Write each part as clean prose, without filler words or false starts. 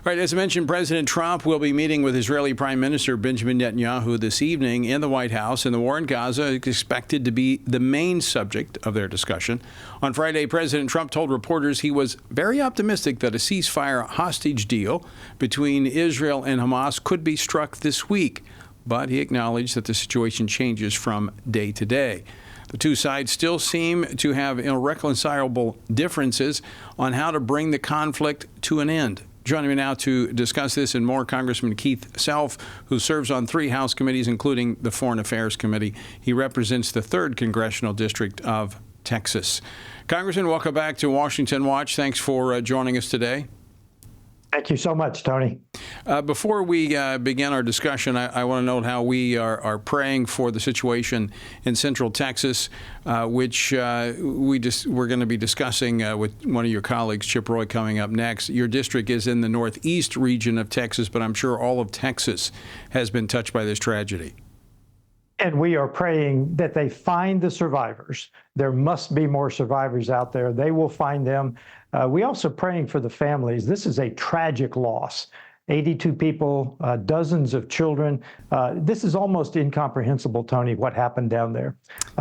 right, as I mentioned, President Trump will be meeting with Israeli Prime Minister Benjamin Netanyahu this evening in the White House, and the war in Gaza is expected to be the main subject of their discussion. On Friday, President Trump told reporters he was very optimistic that a ceasefire hostage deal between Israel and Hamas could be struck this week, but he acknowledged that the situation changes from day to day. The two sides still seem to have irreconcilable differences on how to bring the conflict to an end. Joining me now to discuss this and more, Congressman Keith Self, who serves on 3 House committees, including the Foreign Affairs Committee. He represents the 3rd Congressional District of Texas. Congressman, welcome back to Washington Watch. Thanks for joining us today. Thank you so much, Tony. Before we begin our discussion, I want to note how we are praying for the situation in Central Texas, which we're going to be discussing with one of your colleagues, Chip Roy, coming up next. Your district is in the northeast region of Texas, but I'm sure all of Texas has been touched by this tragedy. And we are praying that they find the survivors. There must be more survivors out there. They will find them. We also praying for the families. This is a tragic loss. 82 people, dozens of children. This is almost incomprehensible, Tony, what happened down there.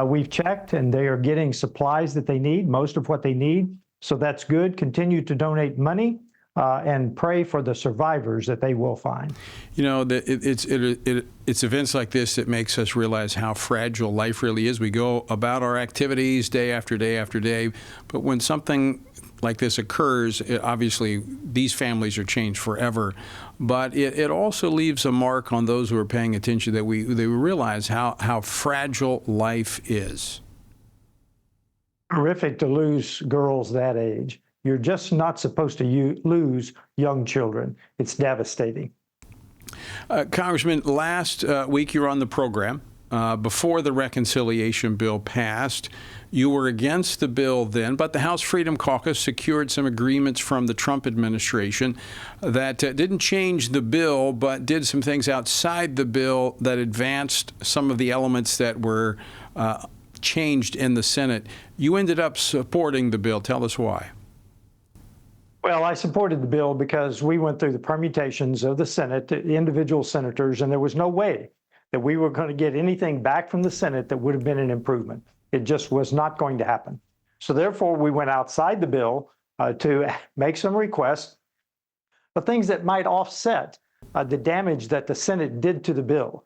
We've checked, and they are getting supplies that they need, most of what they need. So that's good. Continue to donate money. And pray for the survivors that they will find. You know, it's events like this that makes us realize how fragile life really is. We go about our activities day after day after day, but when something like this occurs, obviously these families are changed forever. But it also leaves a mark on those who are paying attention that they realize how fragile life is. Horrific to lose girls that age. You're just not supposed to lose young children. It's devastating. Congressman, last week you were on the program before the reconciliation bill passed. You were against the bill then, but the House Freedom Caucus secured some agreements from the Trump administration that didn't change the bill, but did some things outside the bill that advanced some of the elements that were changed in the Senate. You ended up supporting the bill. Tell us why. Well, I supported the bill because we went through the permutations of the Senate, the individual senators, and there was no way that we were going to get anything back from the Senate that would have been an improvement. It just was not going to happen. So therefore, we went outside the bill to make some requests of things that might offset the damage that the Senate did to the bill,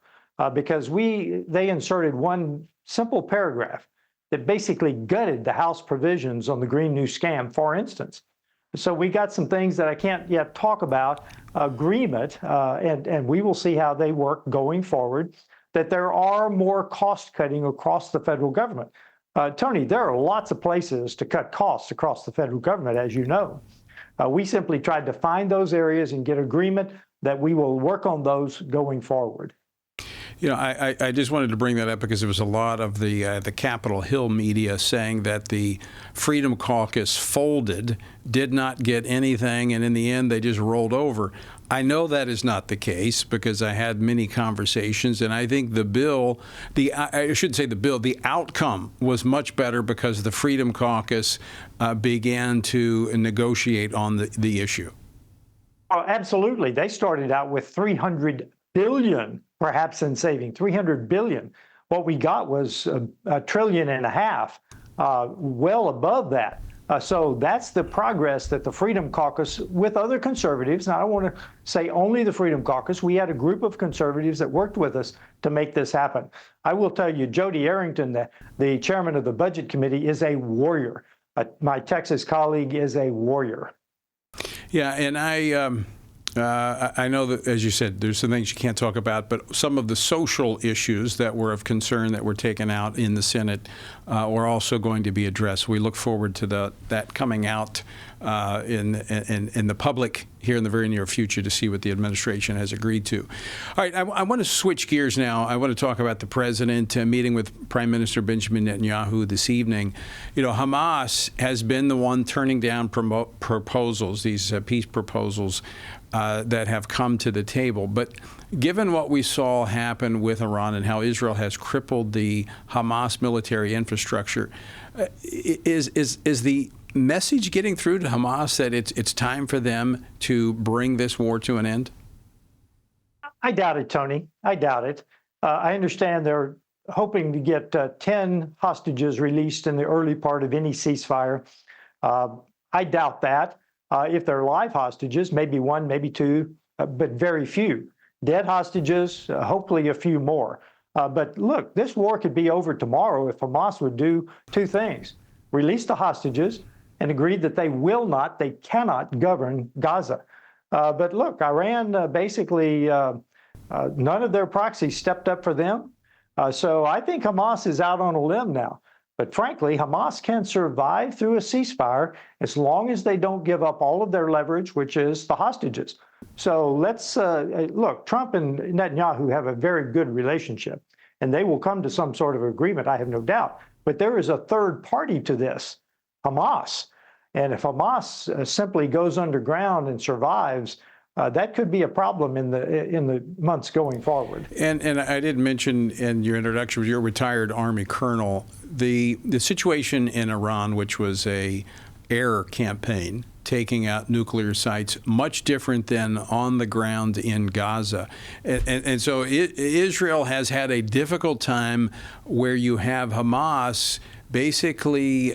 because they inserted one simple paragraph that basically gutted the House provisions on the Green New Scam, for instance. So we got some things that I can't yet talk about, agreement, and we will see how they work going forward, that there are more cost cutting across the federal government. Tony, there are lots of places to cut costs across the federal government, as you know. We simply tried to find those areas and get agreement that we will work on those going forward. You know, I just wanted to bring that up because there was a lot of the Capitol Hill media saying that the Freedom Caucus folded, did not get anything, and in the end they just rolled over. I know that is not the case because I had many conversations, and I think the bill, I shouldn't say the bill, the outcome was much better because the Freedom Caucus began to negotiate on the issue. Oh, absolutely. They started out with $300 billion. Perhaps in saving $300 billion. What we got was $1.5 trillion, well above that. So that's the progress that the Freedom Caucus, with other conservatives, and I don't want to say only the Freedom Caucus, we had a group of conservatives that worked with us to make this happen. I will tell you, Jody Arrington, the chairman of the Budget Committee, is a warrior. My Texas colleague is a warrior. Yeah, and I know that, as you said, there's some things you can't talk about, but some of the social issues that were of concern that were taken out in the Senate were also going to be addressed. We look forward to that coming out in the public here in the very near future to see what the administration has agreed to. All right, I want to switch gears now. I want to talk about the president meeting with Prime Minister Benjamin Netanyahu this evening. You know, Hamas has been the one turning down proposals, these peace proposals that have come to the table. But given what we saw happen with Iran and how Israel has crippled the Hamas military infrastructure, is the message getting through to Hamas that it's time for them to bring this war to an end? I doubt it, Tony. I doubt it. I understand they're hoping to get 10 hostages released in the early part of any ceasefire. I doubt that. If they're live hostages, maybe one, maybe two, but very few. Dead hostages, hopefully a few more. But look, this war could be over tomorrow if Hamas would do two things: release the hostages and agree that they cannot govern Gaza. But look, Iran basically, none of their proxies stepped up for them. So I think Hamas is out on a limb now. But frankly, Hamas can survive through a ceasefire as long as they don't give up all of their leverage, which is the hostages. So let's look, Trump and Netanyahu have a very good relationship, and they will come to some sort of agreement, I have no doubt. But there is a third party to this, Hamas. And if Hamas simply goes underground and survives, that could be a problem in the months going forward. And I did mention in your introduction, you're a retired Army colonel, the situation in Iran, which was a air campaign taking out nuclear sites, much different than on the ground in Gaza. And so Israel has had a difficult time where you have Hamas basically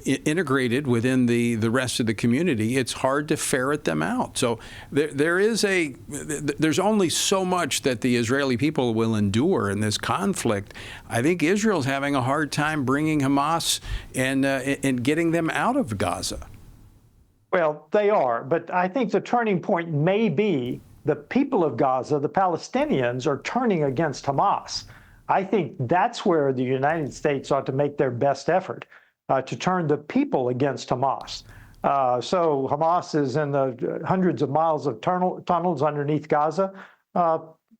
integrated within the rest of the community. It's hard to ferret them out. So there's only so much that the Israeli people will endure in this conflict. I think Israel's having a hard time bringing Hamas and getting them out of Gaza. Well, they are, but I think the turning point may be the people of Gaza, the Palestinians, are turning against Hamas. I think that's where the United States ought to make their best effort to turn the people against Hamas. So Hamas is in the hundreds of miles of tunnels underneath Gaza.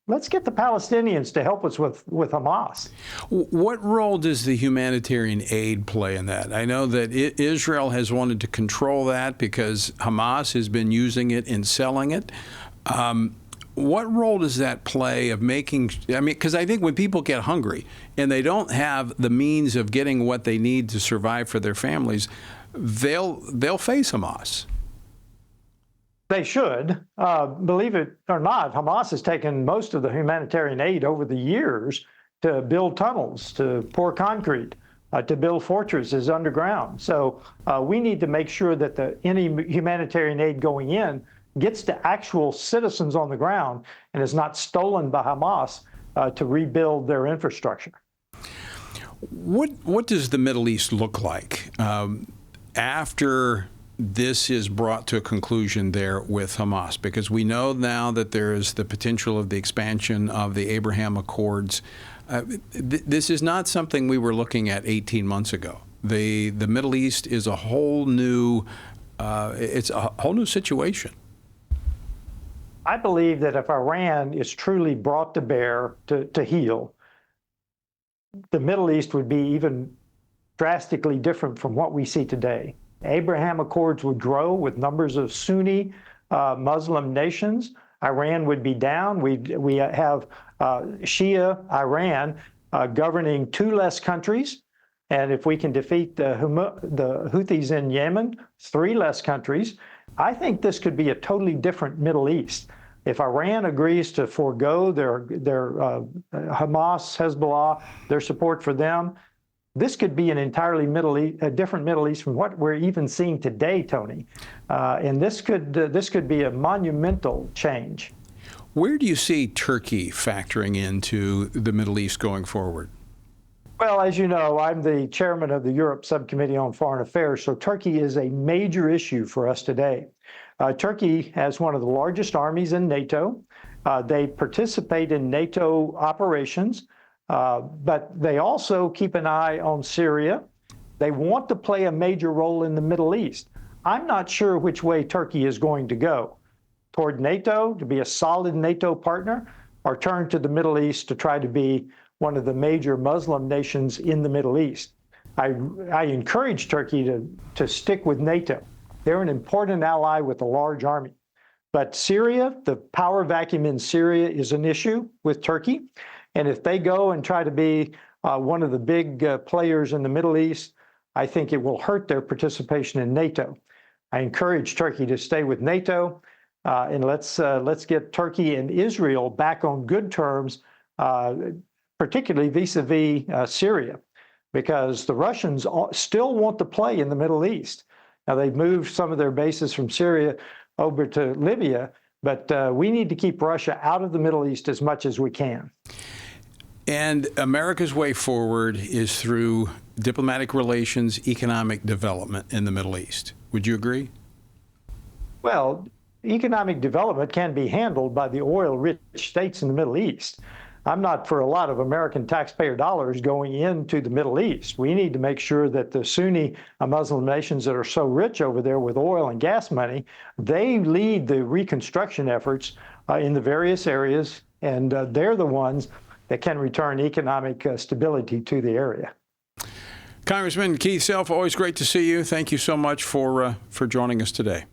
Let's get the Palestinians to help us with Hamas. What role does the humanitarian aid play in that? I know that Israel has wanted to control that because Hamas has been using it and selling it. What role does that play of making, because I think when people get hungry and they don't have the means of getting what they need to survive for their families, they'll face Hamas. They should. Believe it or not, Hamas has taken most of the humanitarian aid over the years to build tunnels, to pour concrete, to build fortresses underground. So we need to make sure that any humanitarian aid going in gets to actual citizens on the ground and is not stolen by Hamas to rebuild their infrastructure. What does the Middle East look like after this is brought to a conclusion there with Hamas? Because we know now that there is the potential of the expansion of the Abraham Accords. This is not something we were looking at 18 months ago. The Middle East is a whole new, it's a whole new situation. I believe that if Iran is truly brought to bear to heal, the Middle East would be even drastically different from what we see today. Abraham Accords would grow with numbers of Sunni Muslim nations. Iran would be down. We have Shia Iran governing 2 less countries. And if we can defeat the Houthis in Yemen, 3 less countries, I think this could be a totally different Middle East. If Iran agrees to forego their Hamas, Hezbollah, their support for them, this could be an entirely different Middle East from what we're even seeing today, Tony. And this could be a monumental change. Where do you see Turkey factoring into the Middle East going forward? Well, as you know, I'm the chairman of the Europe Subcommittee on Foreign Affairs, so Turkey is a major issue for us today. Turkey has one of the largest armies in NATO. They participate in NATO operations, but they also keep an eye on Syria. They want to play a major role in the Middle East. I'm not sure which way Turkey is going to go, toward NATO to be a solid NATO partner, or turn to the Middle East to try to be one of the major Muslim nations in the Middle East. I encourage Turkey to stick with NATO. They're an important ally with a large army. But Syria, the power vacuum in Syria is an issue with Turkey. And if they go and try to be one of the big players in the Middle East, I think it will hurt their participation in NATO. I encourage Turkey to stay with NATO, and let's get Turkey and Israel back on good terms, particularly vis-a-vis Syria, because the Russians still want to play in the Middle East. Now, they've moved some of their bases from Syria over to Libya, but we need to keep Russia out of the Middle East as much as we can. And America's way forward is through diplomatic relations, economic development in the Middle East. Would you agree? Well, economic development can be handled by the oil-rich states in the Middle East. I'm not for a lot of American taxpayer dollars going into the Middle East. We need to make sure that the Sunni Muslim nations that are so rich over there with oil and gas money, they lead the reconstruction efforts in the various areas, and they're the ones that can return economic stability to the area. Congressman Keith Self, always great to see you. Thank you so much for joining us today.